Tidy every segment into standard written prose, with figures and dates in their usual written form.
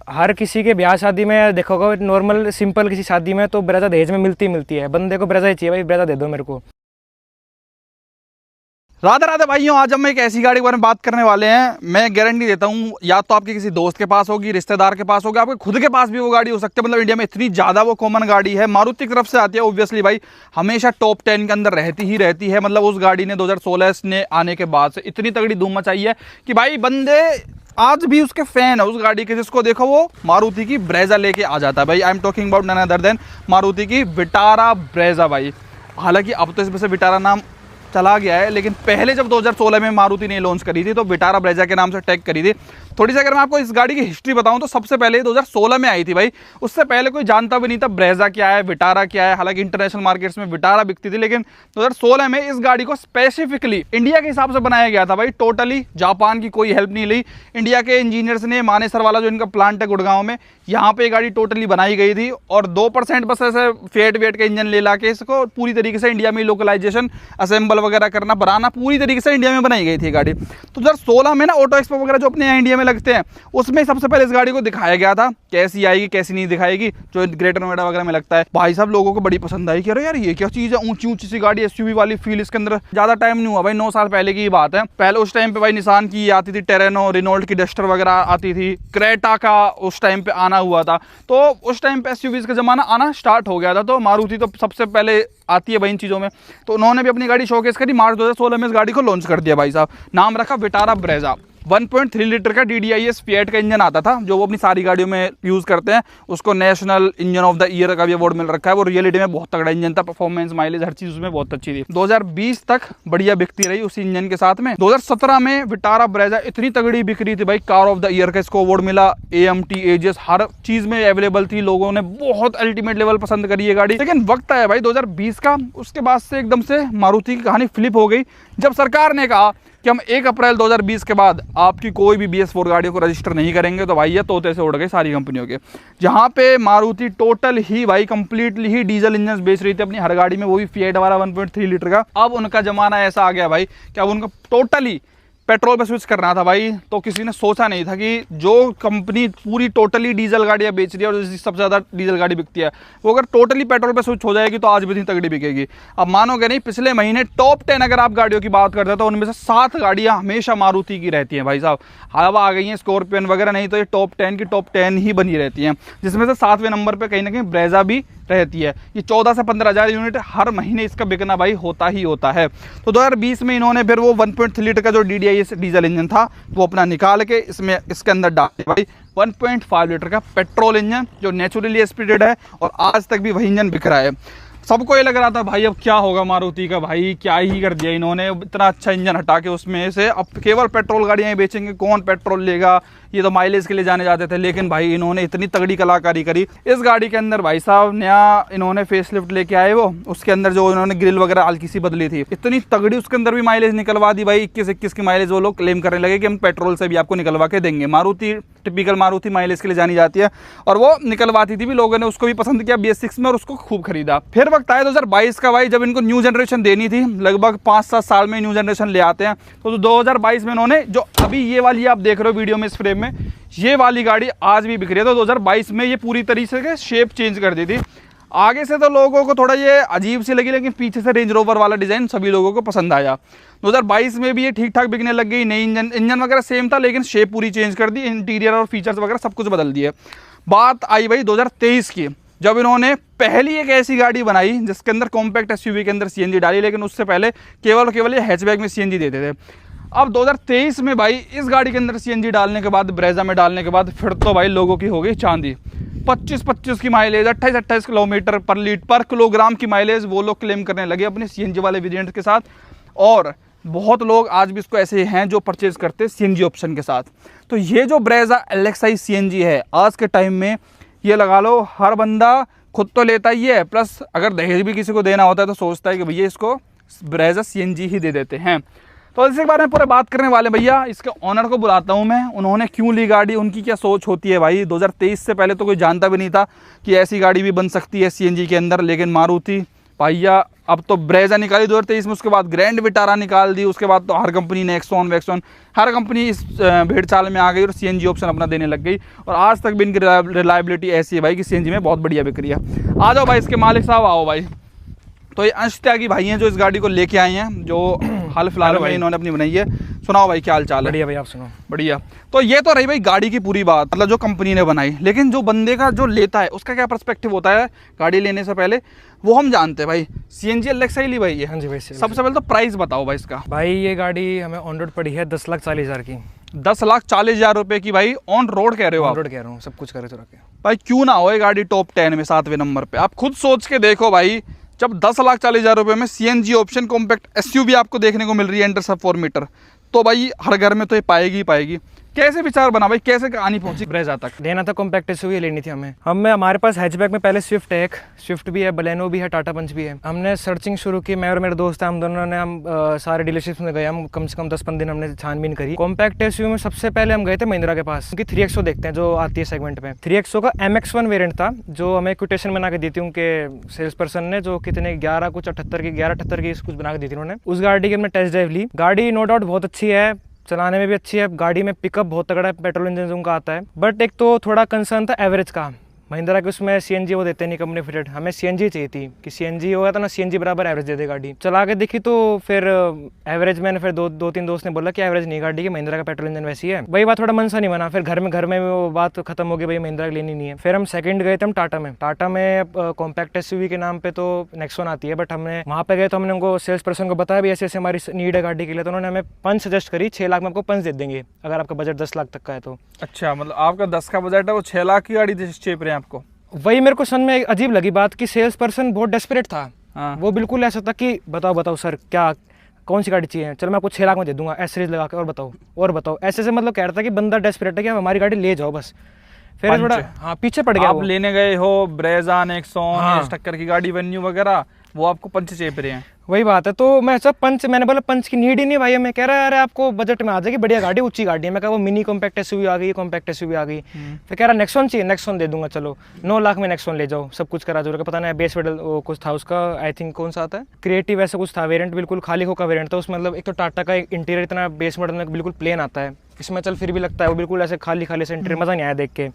हर किसी के ब्याह शादी में देखोगे, नॉर्मल सिंपल किसी शादी में तो ब्रेजा दहेज में मिलती है। बंदे को ब्रेजा ही चाहिए भाई, ब्रेजा दे दो मेरे को। राधे राधे भाइयों, आज हम एक ऐसी गाड़ी के बारे में बात करने वाले हैं। मैं गारंटी देता हूँ, या तो आपके किसी दोस्त के पास होगी, रिश्तेदार के पास होगी, आपके खुद के पास भी वो गाड़ी हो सकती है। मतलब इंडिया में इतनी ज़्यादा वो कॉमन गाड़ी है, मारुति की तरफ से आती है। ऑब्वियसली भाई हमेशा टॉप 10 के अंदर रहती है। मतलब उस गाड़ी ने 2016 ने आने के बाद से इतनी तगड़ी धूम मचाई है कि भाई बंदे आज भी उसके फैन है उस गाड़ी के। जिसको देखो वो मारुति की ब्रेजा लेके आ जाता है भाई। I am talking about none other than Maruti की विटारा ब्रेजा भाई। हालांकि अब तो इसमें से विटारा नाम चला गया है, लेकिन पहले जब 2016 में मारुति ने लॉन्च करी थी तो विटारा ब्रेजा के नाम से टैग करी थी। थोड़ी सी अगर मैं आपको इस गाड़ी की हिस्ट्री बताऊं तो सबसे पहले 2016 में आई थी भाई। उससे पहले कोई जानता भी नहीं था ब्रेजा क्या है, विटारा क्या है। हालांकि इंटरनेशनल मार्केट्स में विटारा बिकती थी, लेकिन 2016 में इस गाड़ी को स्पेसिफिकली इंडिया के हिसाब से बनाया गया था भाई। टोटली जापान की कोई हेल्प नहीं ली। इंडिया के इंजीनियर्स ने, मानेसर वाला जो इनका प्लांट है गुड़गांव में, यहाँ पे गाड़ी टोटली बनाई गई थी। और 2% बस ऐसे फेट वेट का इंजन ले ला के इसको पूरी तरीके से इंडिया में लोकलाइजेशन, असेंबल वगैरह करना, बनाना पूरी तरीके से इंडिया में बनाई गई थी गाड़ी। तो 2016 में ना ऑटो एक्सपो वगैरह जो अपने यहाँ इंडिया में लगते हैं, उसमें सबसे पहले इस गाड़ी को दिखाया गया था। कैसी आएगी कैसी नहीं दिखाएगी, जो ग्रेटर नोएडा वगैरह में लगता है। भाई साहब लोगों को बड़ी पसंद आई कि अरे यार ये क्या चीज़ है, ऊंची ऊंची सी गाड़ी, एसयूवी वाली फील इसके अंदर। ज़्यादा टाइम नहीं हुआ भाई, 9 साल पहले की बात है। पहले उस टाइम पे भाई निसान की आती थी, टेरेनो, रेनॉल्ट की डस्टर वगैरह आती थी, क्रेटा का उस टाइम पे आना हुआ था। तो उस टाइम पे एसयूवीज का जमाना आना स्टार्ट हो गया था। तो मारुति तो सबसे पहले आती है भाई इन चीज़ों में। तो उन्होंने भी अपनी गाड़ी शोकेस करी। मार्च 2016 में इस गाड़ी को लॉन्च कर दिया भाई साहब। नाम रखा विटारा ब्रेजा। 1.3 लीटर का DDIS फिएट का इंजन आता था, जो वो अपनी सारी गाड़ियों में यूज़ करते हैं। उसको national engine of the year का भी अवार्ड मिल रखा है। वो रियलिटी में बहुत तगड़ा इंजन था, परफॉर्मेंस, माइलेज, हर चीज़ उसमें बहुत अच्छी थी। 2020 तक बढ़िया बिकती रही उसी इंजन के साथ में। 2017 में विटारा ब्रेजा इतनी तगड़ी बिक रही थी भाई, कार ऑफ द ईयर का इसको अवार्ड मिला। AMT, एजियस हर चीज़ में अवेलेबल थी। लोगों ने बहुत अल्टीमेट लेवल पसंद करी है गाड़ी। लेकिन वक्त आया भाई 2020 का, उसके बाद से एकदम से मारुति की कहानी फ्लिप हो गई, जब सरकार ने कहा कि हम 1 अप्रैल 2020 के बाद आपकी कोई भी BS4 गाड़ियों को रजिस्टर नहीं करेंगे। तो भाई ये तोते से उड़ गए सारी कंपनियों के। जहाँ पे मारुति टोटल ही भाई कंप्लीटली ही डीजल इंजन बेच रही थी अपनी हर गाड़ी में, वो भी फिएट वाला 1.3 लीटर का। अब उनका जमाना ऐसा आ गया भाई कि अब उनको टोटली पेट्रोल पे स्विच करना था भाई। तो किसी ने सोचा नहीं था कि जो कंपनी पूरी टोटली डीजल गाड़ियाँ बेच रही है और जिसकी सबसे ज़्यादा डीजल गाड़ी बिकती है, वो अगर टोटली पेट्रोल पे स्विच हो जाएगी तो आज भी इतनी तगड़ी बिकेगी। अब मानोगे नहीं, पिछले महीने टॉप 10 अगर आप गाड़ियों की बात करते हैं तो उनमें से 7 गाड़ियाँ हमेशा मारुति की रहती हैं भाई साहब। अब आ गई हैं स्कॉर्पियन वगैरह, नहीं तो ये टॉप 10 की टॉप 10 ही बनी रहती हैं, जिसमें से 7वें नंबर पर कहीं ना कहीं ब्रेजा भी रहती है। ये 14 से 15 हज़ार यूनिट हर महीने इसका बिकना भाई होता ही होता है। तो 2020 में इन्होंने फिर वो 1.3 लीटर का जो DDIS डीजल इंजन था वो अपना निकाल के इसके अंदर डाले भाई 1.5 लीटर का पेट्रोल इंजन, जो नेचुरली एस्पिरेटेड है। और आज तक भी वही इंजन बिक रहा है। सबको ये लग रहा था भाई अब क्या होगा मारुति का, भाई क्या ही कर दिया इन्होंने, इतना अच्छा इंजन हटा के उसमें से अब केवल पेट्रोल गाड़ियाँ ही बेचेंगे, कौन पेट्रोल लेगा, ये तो माइलेज के लिए जाने जाते थे। लेकिन भाई इन्होंने इतनी तगड़ी कलाकारी करी इस गाड़ी के अंदर भाई साहब। नया इन्होंने फेसलिफ्ट लेके आए, वो उसके अंदर जो इन्होंने ग्रिल वगैरह हल्की सी बदली थी, इतनी तगड़ी उसके अंदर भी माइलेज निकलवा दी भाई। 21 की माइलेज वो लोग क्लेम करने लगे कि हम पेट्रोल से भी आपको निकलवा के देंगे। मारुति टिपिकल मारुति माइलेज के लिए जानी जाती है, और वो निकलवाती थी भी। लोगों ने उसको भी पसंद किया BS6 में और उसको खूब खरीदा। फिर वक्त आया 2022 का भाई, जब इनको न्यू जनरेशन देनी थी। लगभग 5-7 साल में न्यू जनरेशन ले आते हैं। तो 2022 में इन्होंने जो अभी ये वाली आप देख रहे हो वीडियो में इस फ्रेम में, ये वाली गाड़ी आज भी बिक रही है। तो 2022 में ये पूरी तरीके से शेप चेंज कर दी थी। आगे से तो लोगों को थोड़ा ये अजीब सी लगी, लेकिन पीछे से रेंज रोवर वाला डिज़ाइन सभी लोगों को पसंद आया। 2022 में भी ये ठीक ठाक बिकने लग गई। नई इंजन वगैरह सेम था, लेकिन शेप पूरी चेंज कर दी, इंटीरियर और फीचर्स वगैरह सब कुछ बदल दिए। बात आई भाई 2023 की, जब इन्होंने पहली एक ऐसी गाड़ी बनाई जिसके अंदर कॉम्पैक्ट SUV के अंदर CNG डाली, लेकिन उससे पहले केवल ये हैचबैक में CNG देते थे। अब 2023 में भाई इस गाड़ी के अंदर CNG डालने के बाद, ब्रेजा में डालने के बाद, फिर तो भाई लोगों की हो गई चांदी। 25 की माइलेज, 28 किलोमीटर पर किलोग्राम की माइलेज वो लोग क्लेम करने लगे अपने CNG वाले वेरिएंट के साथ। और बहुत लोग आज भी इसको ऐसे हैं जो परचेज करते हैं CNG ऑप्शन के साथ। तो ये जो ब्रेजा LXi CNG है आज के टाइम में, ये लगा लो हर बंदा खुद तो लेता ही है, प्लस अगर दहेज भी किसी को देना होता है तो सोचता है कि भैया इसको ब्रेजा CNG ही दे देते हैं। तो इसके बारे में पूरे बात करने वाले भैया। इसके ऑनर को बुलाता हूं मैं, उन्होंने क्यों ली गाड़ी, उनकी क्या सोच होती है भाई। 2023 से पहले तो कोई जानता भी नहीं था कि ऐसी गाड़ी भी बन सकती है CNG के अंदर, लेकिन मारुति भैया अब तो ब्रेजा निकाली 2023 में, उसके बाद ग्रैंड विटारा निकाल दी, उसके बाद तो हर कंपनी ने एक्सॉन वैक्सॉन हर कंपनी इस भेड़ चाल में आ गई और सीएनजी ऑप्शन अपना देने लग गई। और आज तक भी इनकी रिलायबिलिटी ऐसी है भाई कि सीएनजी में बहुत बढ़िया बिक रही है। आ जाओ भाई इसके मालिक साहब, आओ भाई। तो ये अंश त्यागी भाई हैं जो इस गाड़ी को लेके आए हैं, जो हाल फिलहाल में इन्होंने अपनी बनाई है। सुनाओ भाई क्या हाल चाल है? बढ़िया भाई, आप सुनो। बढ़िया। तो ये तो रही भाई गाड़ी की पूरी बात, मतलब जो कंपनी ने बनाई, लेकिन जो बंदे का जो लेता है उसका क्या पर्सपेक्टिव होता है गाड़ी लेने से पहले, वो हम जानते हैं भाई। सीएनजी एलेक्सा ही ली भाई ये। हाँ जी भाई। सबसे पहले तो प्राइस बताओ भाई इसका। भाई ये गाड़ी हमें ऑन रोड पड़ी है 10,40,000 की। 10,40,000 रुपए की भाई ऑन रोड कह रहे हो आप? ऑन रोड कह रहा हूँ, सब कुछ करे तो रखे भाई क्यों ना हो ये गाड़ी टॉप 10 में 7वें नंबर पे। आप खुद सोच के देखो भाई, जब 10,40,000 रुपए में सीएनजी ऑप्शन कॉम्पैक्ट एसयूवी आपको देखने को मिल रही है अंडर सब 4 मीटर, तो भाई हर घर में तो ये पाएगी ही पाएगी। कैसे विचार बना भाई, कैसे कहानी पहुंची ब्रेजा तक? लेना था कॉम्पैक्ट एसयूवी लेनी थी हमें हमारे पास हैचबैक में पहले स्विफ्ट है, एक स्विफ्ट भी है, बलेनो भी है, टाटा पंच भी है। हमने सर्चिंग शुरू की, मैं और मेरे दोस्त हैं, हम दोनों ने सारे डीलरशिप्स में गए, हम कम से कम 10-15 दिन हमने छानबीन करी। कॉम्पैक्ट एसयूवी में सबसे पहले हम गए थे महिंद्रा के पास, क्योंकि 3XO देखते हैं जो आती है सेगमेंट में। 3XO का MX1 वेरिएंट था जो हमें क्विटेशन बना के दी थी उनके सेल्स पर्सन ने, जो कितने 11,78 की कुछ बना के दी थी उन्होंने। उस गाड़ी की हमने टेस्ट ड्राइव ली। गाड़ी नो डाउट बहुत अच्छी है, चलाने में भी अच्छी है, गाड़ी में पिकअप बहुत तगड़ा है, पेट्रोल इंजन उनका आता है। बट एक तो थोड़ा कंसर्न था एवरेज का। महिंद्रा के उसमें सीएनजी वो देते नहीं कंपनी फिटेड, हमें सीएनजी चाहिए थी कि सीएनजी होगा तो ना सीएनजी बराबर एवरेज दे दे गाड़ी। चला के देखी तो फिर एवरेज मैंने फिर दो तीन दोस्त ने बोला कि एवरेज नहीं गाड़ी की, महिंद्रा का पेट्रोल इंजन वैसी है। वही बात थोड़ा मन सा नहीं बना, फिर घर में वो बात खत्म हो गई, भाई महिंद्रा की लेनी नहीं है। फिर हम सेकंड गए थे हम टाटा में कॉम्पैक्ट एसयूवी के नाम पे तो नेक्सॉन आती है, बट हमने वहाँ पे गए तो हमने उनको सेल्स पर्सन को बताया भी ऐसे ऐसे हमारी नीड है गाड़ी के लिए, तो उन्होंने हमें पंच सजेस्ट करी, 6 लाख में आपको पंच दे देंगे अगर आपका बजट 10 लाख तक का है तो। अच्छा, मतलब आपका 10 का बजट है, वो 6 लाख की गाड़ी चेप रहे हैं आपको? वही मेरे को सन में अजीब लगी बात कि सेल्स पर्सन बहुत डेस्परेट था। हाँ। वो बिल्कुल ऐसा था कि बताओ सर क्या कौन सी गाड़ी चाहिए, चलो मैं आपको 6 लाख में दे दूंगा एसरीज लगा के, और बताओ ऐसे से मतलब कह रहा था कि बंदा डेस्परेट है कि हमारी गाड़ी ले जाओ बस। फिर थोड़ा हाँ पीछे पड़ गया। आप लेने गए हो ब्रेजा, नेक्सॉन, इस टक्कर की गाड़ी वेन्यू वगैरह, वो आपको पंच चेप रहे हैं। वही बात है, तो मैं सब मैंने बोला पंच की नीड ही नहीं भाई। मैं कह रहा है अरे आपको बजट में आ जाएगी, बढ़िया गाड़ी, ऊंची गाड़ी है। मैं कहा वो मिनी कॉम्पैक्ट एसयूवी आ गई, कॉम्पैक्ट एसयूवी आ गई। फिर कह रहा नेक्सॉन चाहिए, नेक्सॉन दे दूंगा, चलो 9 लाख में नेक्सॉन ले जाओ, सब कुछ करा जो पता नहीं बेस मॉडल कुछ था उसका, आई थिंक कौन सा आता है, क्रिएटिव ऐसा कुछ था वेरिएंट, बिल्कुल खाली होकर वेरिएंट था उसमें। मतलब एक तो टाटा का इंटीरियर इतना बेस मॉडल में बिल्कुल प्लेन आता है, इसमें चल फिर भी लगता है वो बिल्कुल ऐसे खाली से इंटीरियर, मजा नहीं आया देख के।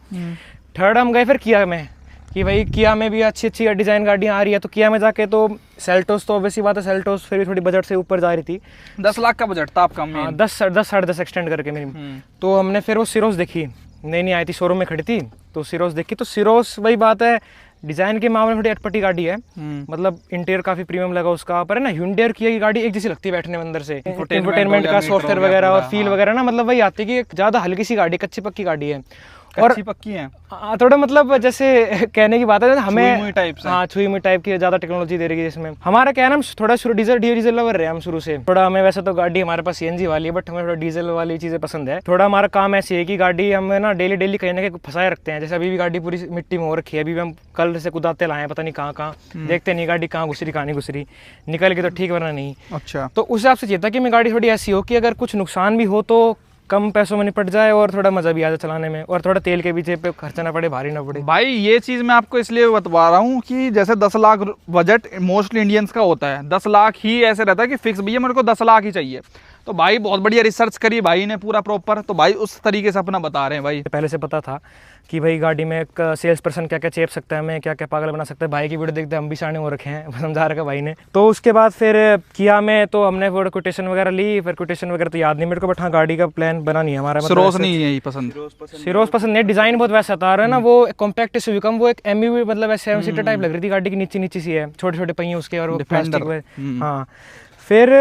थर्ड हम गए फिर किया में, कि भाई किया में भी अच्छी डिज़ाइन गाड़ियाँ आ रही है, तो किया में जाके तो सेल्टोस, तो ऑब्वियसली बात है सेल्टोस फिर भी थोड़ी बजट से ऊपर जा रही थी। 10 लाख का बजट था आपका? 10 साढ़े 10 एक्सटेंड करके मेरी। तो हमने फिर वो सिरोस देखी, नहीं आई थी, शोरूम में खड़ी थी, तो सिरोस देखी। तो सिरोस वही बात है, डिज़ाइन के मामले में थोड़ी अटपटी गाड़ी है, मतलब इंटीरियर काफ़ी प्रीमियम लगा उसका, पर है ना hyundai और किया की गाड़ी एक जैसी लगती है बैठने में अंदर से, इंफोटेनमेंट का सॉफ्टवेयर वगैरह और फील वगैरह ना, मतलब वही आती है कि एक ज़्यादा हल्की सी गाड़ी, कच्ची पक्की गाड़ी है। और पक्की है थोड़ा मतलब जैसे कहने की बात है हमें छुई मुई टाइप की ज़्यादा टेक्नोलॉजी दे रही है जिसमें। हमारा क्या है ना, हम थोड़ा शुरू डीजल लवर रहे हम शुरू से। थोड़ा हमें वैसे तो गाड़ी हमारे पास सीएनजी वाली है, बट हमें थोड़ा डीजल वाली चीज़ें पसंद है। थोड़ा हमारा काम ऐसी है कि गाड़ी हम ना डेली कहीं ना कहीं फंसाए रखते हैं। जैसे अभी भी गाड़ी पूरी मिट्टी में हो रखी है, अभी भी हम कल से कुदाते लाए हैं, पता नहीं कहाँ देखते नहीं गाड़ी कहाँ घुसरी कहाँ नहीं घुसरी, निकल के तो ठीक वरना नहीं। अच्छा, तो उस हिसाब से चाहिए था कि मैं गाड़ी थोड़ी ऐसी हो कि अगर कुछ नुकसान भी हो तो कम पैसों में निपट जाए और थोड़ा मजा भी आ जाए चलाने में, और थोड़ा तेल के पीछे पे खर्चा ना पड़े, भारी ना पड़े। भाई ये चीज़ मैं आपको इसलिए बता रहा हूँ कि जैसे 10 लाख बजट मोस्टली इंडियंस का होता है, 10 लाख ही ऐसे रहता है कि फिक्स भैया मेरे को 10 लाख ही चाहिए। तो भाई बहुत बढ़िया रिसर्च करी भाई ने पूरा प्रॉपर, तो भाई उस तरीके से अपना बता रहे हैं। भाई पहले से पता था कि भाई गाड़ी में एक सेल्स पर्सन क्या क्या चेप सकता है, हमें क्या क्या पागल बना सकता है। भाई की वीडियो देखते हम भी शाने हो रखे हैं, समझा रखा भाई ने। तो उसके बाद फिर किया में तो हमने वो कोटेशन वगैरह ली, फिर कोटेशन वगैरह तो याद नहीं मेरे को, बट हाँ गाड़ी का प्लान बना नहीं हमारा। सिरोस नहीं है पसंद? सिरोस पसंद नहीं, डिजाइन बहुत वैसा था रहा है ना, वो कॉम्पैक्ट एसयूवी कम, वो एक एमयूवी मतलब 7 सीटर टाइप लग रही थी गाड़ी की, नीची सी है, छोटे छोटे पहिए उसके और वो प्लास्टिक में। हाँ, फिर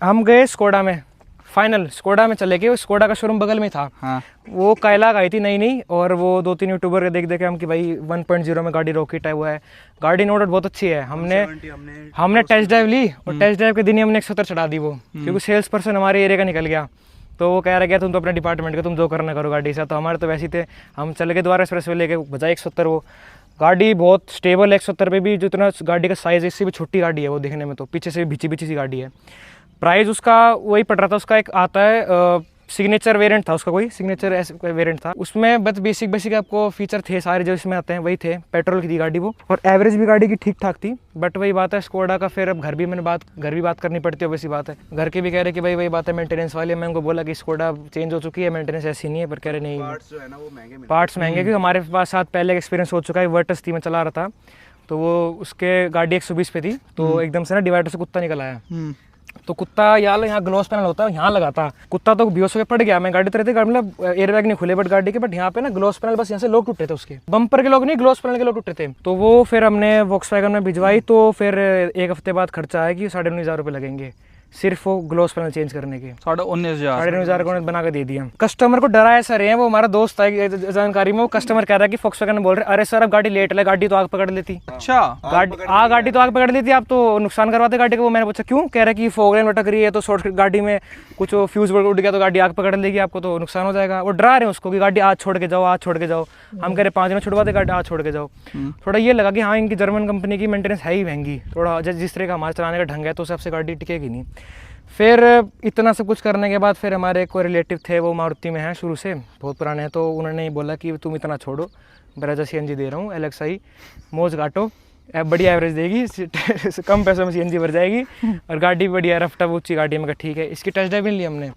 हम गए स्कोडा में, फाइनल स्कोडा में चले गए। स्कोडा का शोरूम बगल में था। हाँ। वो कायला आई थी नई, और वो 2-3 यूट्यूबर देख के हम कि भाई 1.0 में गाड़ी रॉकेट है, हुआ है गाड़ी, नो डाउट बहुत अच्छी है। हमने टेस्ट ड्राइव ली, और टेस्ट ड्राइव के दिन ही हमने 170 चढ़ा दी वो, क्योंकि सेल्स पर्सन हमारे एरिया का निकल गया। तो वो कह रहा गया तुम तो अपने डिपार्टमेंट का, तुम जो करना करो गाड़ी से। तो हमारे तो वैसे ही थे, हम चले गए द्वारा एक्सप्रेस वे लेके, बजाय 170 वो गाड़ी बहुत स्टेबल है। 170 पे भी जितना गाड़ी का साइज़ है, इससे भी छोटी गाड़ी है वो देखने में, तो पीछे से भी बिची सी गाड़ी है। प्राइस उसका वही पड़ रहा था, उसका एक आता है सिग्नेचर वेरिएंट था उसका, कोई सिग्नेचर ऐसे वेरिएंट था उसमें। बस बेसिक आपको फीचर थे सारे जो इसमें आते हैं वही थे। पेट्रोल की थी गाड़ी वो, और एवरेज भी गाड़ी की ठीक ठाक थी। बट वही बात है स्कोडा का, फिर अब घर भी बात करनी पड़ती है, वैसी बात है। घर के भी कह रहे कि भाई वही बात है मेंटेनेंस वाली। मैं उनको बोला कि स्कोडा चेंज हो चुकी है, मेंटेनेंस ऐसी नहीं है, पर कह रहे नहीं पार्ट्स जो है ना वो महंगे पार्ट्स महंगे, क्योंकि हमारे पास साथ पहले एक्सपीरियंस हो चुका है। वर्टस थी, मैं चला रहा था, तो वो उसके गाड़ी 120 पे थी, तो एकदम से ना डिवाइडर से कुत्ता निकल आया। तो कुत्ता यहाँ ग्लोस पैनल होता है, यहाँ लगा था कुत्ता, तो बेहोश होकर पड़ गया। मैं गाड़ी तो रहती मतलब एयरबैग नहीं खुले बट गाड़ी के, बट यहाँ पे ना ग्लोस पैनल बस यहाँ से लोग टूटे थे, उसके बम्पर के लोग नहीं, ग्लोस पैनल के लोग टूटे थे। तो वो फिर हमने वॉक्सवैगन में भिजवाई, तो फिर 1 हफ्ते बाद खर्चा आएगी 19,500 रुपये लगेंगे सिर्फ वो ग्लोस पैनल चेंज करने के। 19,500 को बना के दे दिया। कस्टमर को डराया सर है, वो हमारा दोस्त है जानकारी में, वो कस्टमर कह रहा है कि वॉक्सवैगन बोल रहे अरे सर अब गाड़ी लेट है, गाड़ी तो आग पकड़ लेती। अच्छा, गाड़ी तो आग पकड़ लेती, आप तो नुकसान करवाते गाड़ी को। वो मैंने पूछा क्यों, कह रहा है कि फॉग लाइन लटक रही है, तो शॉर्ट गाड़ी में कुछ फ्यूज उड़ गया तो गाड़ी आग पकड़ लेगी, आपको तो नुकसान हो जाएगा। वो डरा रहे हैं उसको कि गाड़ी आज छोड़ के जाओ, आज छोड़ के जाओ। हम कह रहे 5 दिन छुड़वा दे गाड़ी, आज छोड़ के जाओ। थोड़ा ये लगा कि हाँ इनकी जर्मन कंपनी की मेंटेनेंस है ही महंगी, थोड़ा जिस तरह का हमारे चलाने का ढंग है तो उस हिसाब से गाड़ी टिकेगी नहीं। फिर इतना सब कुछ करने के बाद फिर हमारे कोई रिलेटिव थे, वो मारुति में हैं शुरू से, बहुत पुराने हैं, तो उन्होंने बोला कि तुम इतना छोड़ो, ब्रेजा CNG दे रहा हूँ, LXI मौज काटो, बढ़िया एवरेज देगी, कम पैसों में CNG भर जाएगी और गाड़ी भी बढ़िया रफ टफ ऊँची गाड़ी। में ठीक है, इसकी टेस्ट ड्राइव भी ली हमने।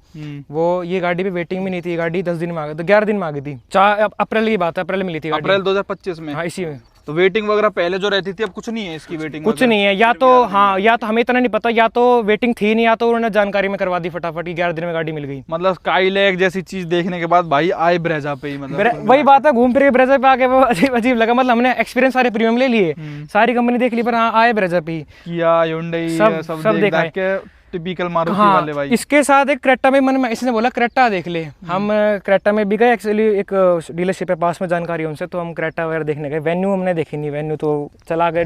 वो ये गाड़ी पे वेटिंग भी नहीं थी, गाड़ी 10 दिन में आ गई, तो 11 दिन में आ गई थी। 4 अप्रैल की बात है, अप्रैल में ली थी, अप्रैल 2025 में। हाँ इसी में। तो वेटिंग वगैरह पहले जो रहती थी अब कुछ नहीं है इसकी वेटिंग, कुछ नहीं है, या तो हाँ, या तो हमें इतना नहीं पता, या तो वेटिंग थी नहीं, या तो उन्होंने जानकारी में करवा दी फटाफट की 11 दिन में गाड़ी मिल गई। मतलब स्काईलैक जैसी चीज देखने के बाद भाई आए ब्रेजा पे ही, मतलब वही बात है, घूम फिर के ब्रेजा पे आके वो अजीब लगा। मतलब हमने एक्सपीरियंस सारे प्रीमियम ले लिए, सारी कंपनी देख ली, पर हाँ आए ब्रेजा पे, किया, हुंडई सब देखा के टिपिकल मारुति वाले भाई। इसके साथ एक क्रेटा में मन में इसने बोला क्रेटा देख ले। हम क्रेटा में भी गए, एक्चुअली एक डीलरशिप है पास में, जानकारी उनसे, तो हम क्रेटा वगैरह देखने गए। वेन्यू हमने देखी नहीं, वेन्यू तो चला गए,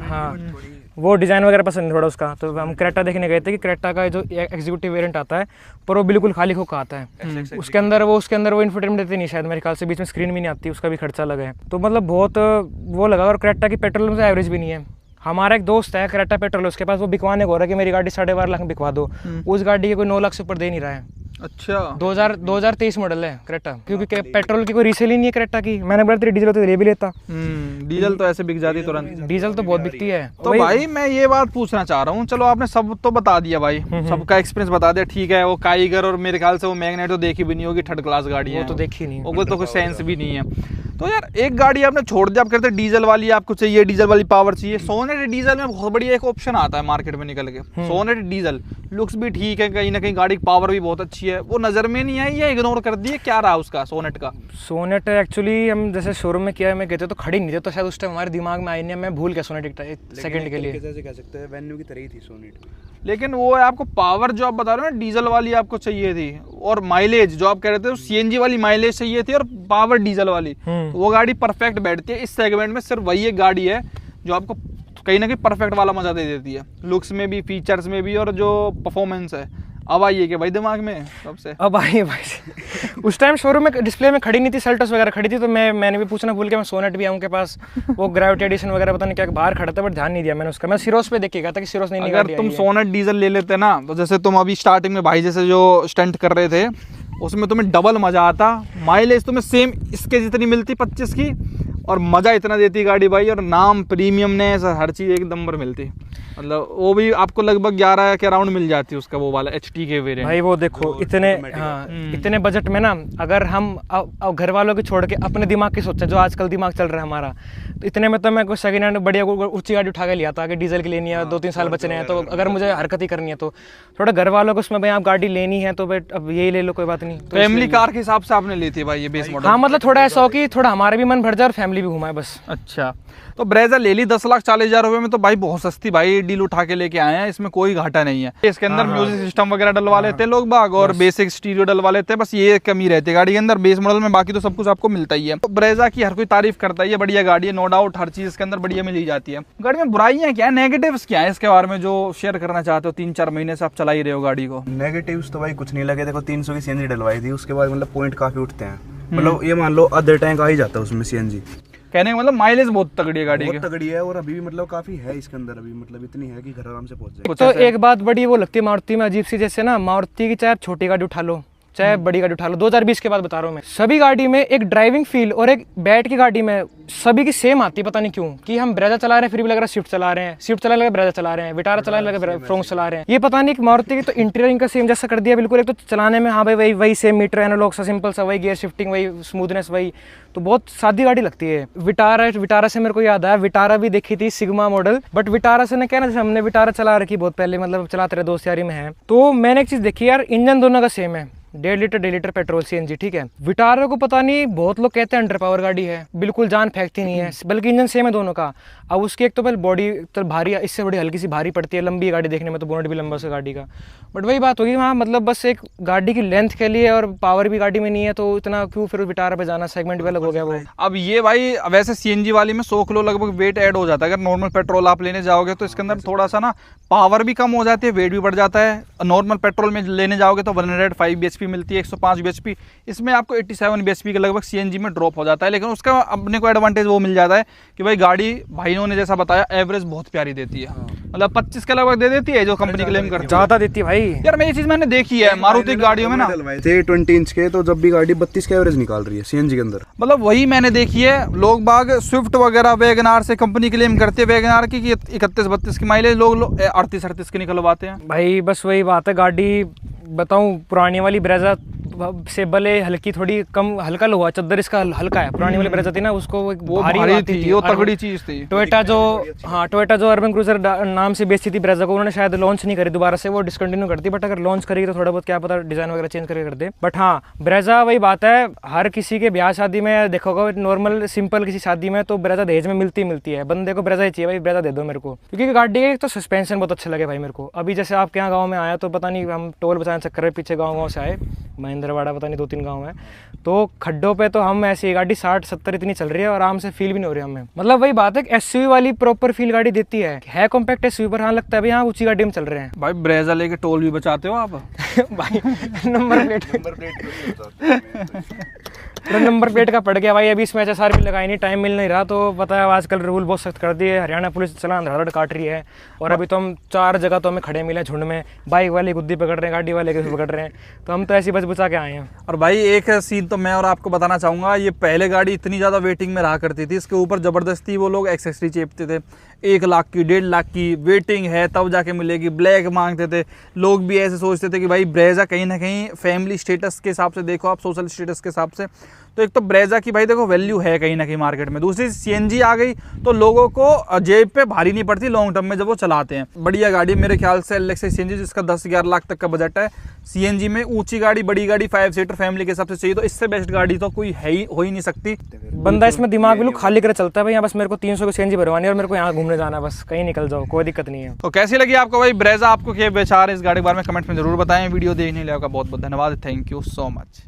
हाँ वो डिज़ाइन वगैरह पसंद है थोड़ा उसका, तो हम क्रेटा देखने गए थे कि क्रेटा का जो एग्जीक्यूटिव वेरिएंट आता है पर वो बिल्कुल खाली खोखा आता है। उसके अंदर वो इन्फोटेनमेंट देते नहीं शायद, मेरे ख्याल से बीच में स्क्रीन भी नहीं आती, उसका भी खर्चा लगा है। तो मतलब बहुत वो लगा। और क्रेटा की पेट्रोल में एवरेज भी नहीं है। हमारा एक दोस्त है क्रेटा पेट्रोल, उसके पास वो बिकवाने को हो रहा है कि मेरी गाड़ी 12.5 लाख में बिकवा दो, उस गाड़ी के कोई 9 लाख से ऊपर दे नहीं रहा है। अच्छा, 2023 मॉडल है क्रेटा, क्योंकि पेट्रोल की कोई रीसेल ही नहीं है क्रेटा की। मैंने बोला तेरी डीजल होती तो ले भी लेता। डीजल तो ऐसे बिक जाती तुरंत, डीजल तो बहुत बिकती है। तो भाई मैं ये बात पूछना चाह रहा हूँ, चलो आपने सब तो बता दिया भाई, सबका एक्सपीरियंस बता दिया, ठीक है। वो काइगर और मेरे ख्याल से वो मैग्नेट तो देखी भी नहीं होगी, 3rd क्लास गाड़ी है, वो तो देखी नहीं, वो तो कोई सेंस भी नहीं है। तो यार एक गाड़ी आपने छोड़ दिया, आप कहते हैं डीजल वाली आपको चाहिए, डीजल वाली पावर चाहिए। सोनेट डीजल में बहुत बढ़िया एक ऑप्शन आता है मार्केट में निकल के, सोनेट डीजल, लुक्स भी ठीक है, कहीं ना कहीं गाड़ी की पावर भी बहुत अच्छी है, वो नजर में नहीं आई या इग्नोर कर दी, क्या रहा उसका सोनेट का? सोनेट एक्चुअली हम जैसे शोरूम में किया, मैं कहते तो खड़ी नहीं थे, तो शायद उस टाइम हमारे दिमाग में आई नहीं, मैं भूल गया सोनेट एक सेकंड के लिए। जैसे कह सकते हैं वेन्यू की तरह ही थी सोनेट। लेकिन वो है आपको पावर जो आप बता रहे हो ना डीजल वाली आपको चाहिए थी, और माइलेज जो आप कह रहे थे CNG वाली माइलेज चाहिए थी, और पावर डीजल वाली, तो वो गाड़ी परफेक्ट बैठती है इस सेगमेंट में। सिर्फ वही एक गाड़ी है जो आपको कहीं ना कहीं परफेक्ट वाला मजा दे देती है, लुक्स में भी, फीचर्स में भी, और जो परफॉर्मेंस है। अब आइए कि भाई दिमाग में सबसे अब आइए भाई उस टाइम शोरूम में डिस्प्ले में खड़ी नहीं थी, सेल्टस वगैरह खड़ी थी, तो मैंने भी पूछना भूल गया। मैं सोनेट भी आऊँ के पास, वो ग्रेविटी एडिशन वगैरह पता नहीं क्या बाहर खड़ा था, बट ध्यान नहीं दिया मैंने उसका। मैं सिरोस पे देख के गया था कि सिरोस नहीं। अगर तुम सोनेट डीजल ले लेते ना, तो जैसे तुम अभी स्टार्टिंग में भाई जैसे जो स्टंट कर रहे थे, उसमें तुम्हें डबल मजा आता, माइलेज तुम्हें सेम इसके जितनी मिलती 25 की, और मजा इतना देती गाड़ी भाई, और नाम प्रीमियमनेस हर चीज एक नंबर मिलती। मतलब वो भी आपको लगभग 11 के अराउंड मिल जाती है उसका वो वाला HT के वेरिएंट भाई। वो देखो इतने, हाँ इतने बजट में ना, अगर हम घर वालों की छोड़ के अपने दिमाग की सोचें, जो आजकल दिमाग चल रहा है हमारा, तो इतने में तो मैं कोई सेकंड हैंड बढ़िया ऊंची गाड़ी उठा के लिया था कि डीजल की लेनी है, 2-3 साल बचने हैं, तो अगर मुझे हरकत ही करनी है तो थोड़ा घर वालों को उसमें भाई आप गाड़ी लेनी है तो भाई अब यही ले लो, कोई बात नहीं। तो फैमिली कार के हिसाब से आपने ली थी भाई ये बेस मॉडल? हाँ, मतलब थोड़ा ऐसा हो कि थोड़ा हमारा भी मन भर जाए और फैमिली भी घुमाए बस। अच्छा, तो ब्रेजा ले ली 10,40,000 रुपए में, तो भाई बहुत सस्ती भाई डील उठा के लेके आए हैं, इसमें कोई घाटा नहीं है। इसके अंदर म्यूजिक सिस्टम वगैरह डलवा लेते हैं लोग बाग, और बेसिक स्टीरियो डलवा लेते हैं, बस ये कमी रहती है गाड़ी के अंदर बेस मॉडल में, बाकी तो सब कुछ आपको मिलता ही है। तो ब्रेजा की हर कोई तारीफ करता है, ये बढ़िया गाड़ी है, नो डाउट, हर चीज इसके अंदर बढ़िया मिल ही जाती है। गाड़ी में बुराइयां क्या है, नेगेटिव्स क्या है इसके बारे में जो शेयर करना चाहते हो? 3-4 महीने से आप चला ही रहे हो गाड़ी को। नेगेटिव्स तो भाई कुछ नहीं लगे, देखो 300 की CNG डलवाई थी, उसके बाद मतलब पॉइंट काफी उठते हैं, मतलब ये मान लो आधे टैंक आ ही जाता है उसमें CNG। कहने का मतलब माइलेज बहुत तगड़ी है गाड़ी की, बहुत तगड़ी है, और अभी भी मतलब काफी है इसके अंदर, अभी मतलब इतनी है कि घर आराम से पहुंच जाए। तो एक बात बड़ी वो लगती है मारुति में अजीब सी, जैसे ना मारुति की चाहे छोटी गाड़ी उठा लो, चाहे बड़ी गाड़ी उठा लो, 2020 के बाद बता रहा हूँ मैं। सभी गाड़ी में एक ड्राइविंग फील और एक बैठ की गाड़ी में सभी की सेम आती है, पता नहीं क्यों, कि हम ब्रेजा चला रहे हैं फिर भी लग रहा है स्विफ्ट चला रहे हैं, स्विफ्ट चलाने लगा ब्रेजा चला रहे हैं, विटारा चलाने लगा फ्रोंक्स चला रहे हैं। ये पता नहीं कि मारुति की तो इंटीरियर का सेम जैसा कर दिया बिल्कुल। एक तो चलाने में हाँ भाई वही सेम मीटर एनालॉग सा सिंपल सा, वही गियर शिफ्टिंग, वही स्मूथनेस, वही तो बहुत सादी गाड़ी लगती है। विटारा से मेरे को याद आया, विटारा भी देखी थी सिग्मा मॉडल, बट विटारा से ना क्या ना, जैसे हमने विटारा चला रखी बहुत पहले, मतलब चलाते रहे दोस्त यारी में है, तो मैंने एक चीज़ देखी यार, इंजन दोनों का सेम है, 1.5 लीटर पेट्रोल सीएनजी, ठीक है। विटारा को पता नहीं बहुत लोग कहते हैं अंडर पावर गाड़ी है, बिल्कुल जान फेंकती नहीं है, बल्कि इंजन सेम है दोनों का। अब उसकी एक तो पहले बॉडी तो भारी, इससे बड़ी हल्की सी भारी पड़ती है, लंबी गाड़ी देखने में तो बोनट भी लंबा से गाड़ी का, बट वही बात होगी वहाँ, मतलब बस एक गाड़ी की लेंथ के लिए और पावर भी गाड़ी में नहीं है, तो इतना क्यों फिर विटारा पे जाना, सेगमेंट भी अलग हो गया वो। अब ये भाई वैसे सीएनजी वाली में 100 किलो लगभग वेट ऐड हो जाता है। अगर नॉर्मल पेट्रोल आप लेने जाओगे तो इसके अंदर थोड़ा सा ना पावर भी कम हो जाती है, वेट भी बढ़ जाता है। नॉर्मल पेट्रोल में लेने जाओगे तो 105 bhp मिलती है, 105 bhp, इसमें आपको 87 bhp के लगभग सीएनजी में ड्रॉप हो जाता है। लेकिन उसका अपने को एडवांटेज वो मिल जाता है कि भाई गाड़ी भाइयों ने जैसा बताया एवरेज बहुत प्यारी देती है, मतलब 25 के लगभग दे देती है जो कंपनी क्लेम करती है। ज़्यादा देती है भाई यार मैं ये चीज़ मैंने देखी है मारुति गाड़ियों में ना, थे 20 इंच के, तो जब भी गाड़ी 32 का एवरेज निकाल रही है सीएनजी के अंदर। मतलब वही मैंने देखी है, लोग बाग स्विफ्ट वगैरह वैगनार से कंपनी क्लेम करते हैं वैगनार की 31-32 की माइलेज, लोग 38-38 की निकलवाते हैं। भाई बस वही बात है, गाड़ी बताऊं पुरानी वाली ब्रेजा से भले हल्की थोड़ी कम हल्का लोहा चद्दर इसका हल्का है, पुरानी वाली ब्रेजा थी ना उसको वो भारी आती थी, वो तगड़ी चीज थी। टोयोटा जो हाँ टोयोटा जो अर्बन क्रूजर नाम से बेचती थी ब्रेजा को, उन्होंने शायद लॉन्च नहीं करी दोबारा से, वो डिसकंटिन्यू करती, बट अगर लॉन्च करेगी तो थोड़ा बहुत क्या पता डिजाइन वगैरह चेंज करके कर दे। बट हाँ ब्रेजा वही बात है, हर किसी के ब्याह शादी में देखोगे नॉर्मल सिंपल किसी शादी में तो ब्रेजा दहेज में मिलती है, बंदे को ब्रेजा ही चाहिए भाई, ब्रेजा दे दो मेरे को, क्योंकि गाड़ी का तो सस्पेंशन बहुत अच्छा लगे भाई मेरे को। अभी जैसे आपके यहाँ गाँव में आया तो पता नहीं हम टोल बचाने चक्कर में पीछे गाँव से आए, महेंद्रवाड़ा पता नहीं 2-3 गाँव है, तो खड्डों पे तो हम ऐसी गाड़ी 60-70 इतनी चल रही है और आराम से फील भी नहीं हो रही हमें। मतलब वही बात है कि एसयूवी वाली प्रॉपर फील गाड़ी देती है कॉम्पैक्ट एसयूवी पर, हाँ लगता है भाई हाँ ऊंची गाड़ी में चल रहे हैं। भाई ब्रेजा लेके टोल भी बचाते हो आप? भाई नंबर प्लेट का पड़ गया भाई, अभी इसमें HSR भी लगाई नहीं, टाइम मिल नहीं रहा, तो पता है आजकल रूल बहुत सख्त कर दिए, हरियाणा पुलिस चलान धड़ाधड़ काट रही है, और अभी तो हम 4 जगह तो हमें खड़े मिले झुंड में, बाइक वाले गुद्दी पकड़ रहे हैं, गाड़ी वाले पकड़ रहे हैं, तो हम तो ऐसी बच बचा के आए हैं। और भाई एक सीन तो मैं और आपको बताना चाहूँगा, ये पहले गाड़ी इतनी ज़्यादा वेटिंग में रहा करती थी, इसके ऊपर ज़बरदस्ती वो लोग एक्सेसरी चेपते थे, 1 लाख की 1.5 लाख की वेटिंग है तब जाके मिलेगी, ब्लैक मांगते थे लोग भी, ऐसे सोचते थे कि भाई ब्रेजा कहीं ना कहीं फैमिली स्टेटस के हिसाब से देखो आप, सोशल स्टेटस के हिसाब से, तो एक तो ब्रेजा की भाई देखो वैल्यू है कहीं ना कहीं मार्केट में, दूसरी सीएनजी आ गई तो लोगों को जेब पे भारी नहीं पड़ती लॉन्ग टर्म में जब वो चलाते हैं। बढ़िया गाड़ी मेरे ख्याल से एलेक्सा सीएनजी जिसका 10-11 लाख तक का बजट है, सीएनजी में ऊंची गाड़ी बड़ी गाड़ी 5 सीटर फैमिली के हिसाब से चाहिए तो इससे बेस्ट गाड़ी तो कोई है ही हो ही नहीं सकती। बंदा इसमें दिमाग बिल्कुल खाली कर चलता है भाई, यहाँ बस मेरे को 300 की सीएनजी भरवानी है और मेरे को यहाँ घूमने जाना है, बस कहीं निकल जाओ कोई दिक्कत नहीं है। तो कैसी लगी आपको भाई ब्रेजा, आपको क्या विचार है इस गाड़ी के बारे में कमेंट में जरूर बताएं। वीडियो देखने के लिए आपका बहुत बहुत धन्यवाद, थैंक यू सो मच।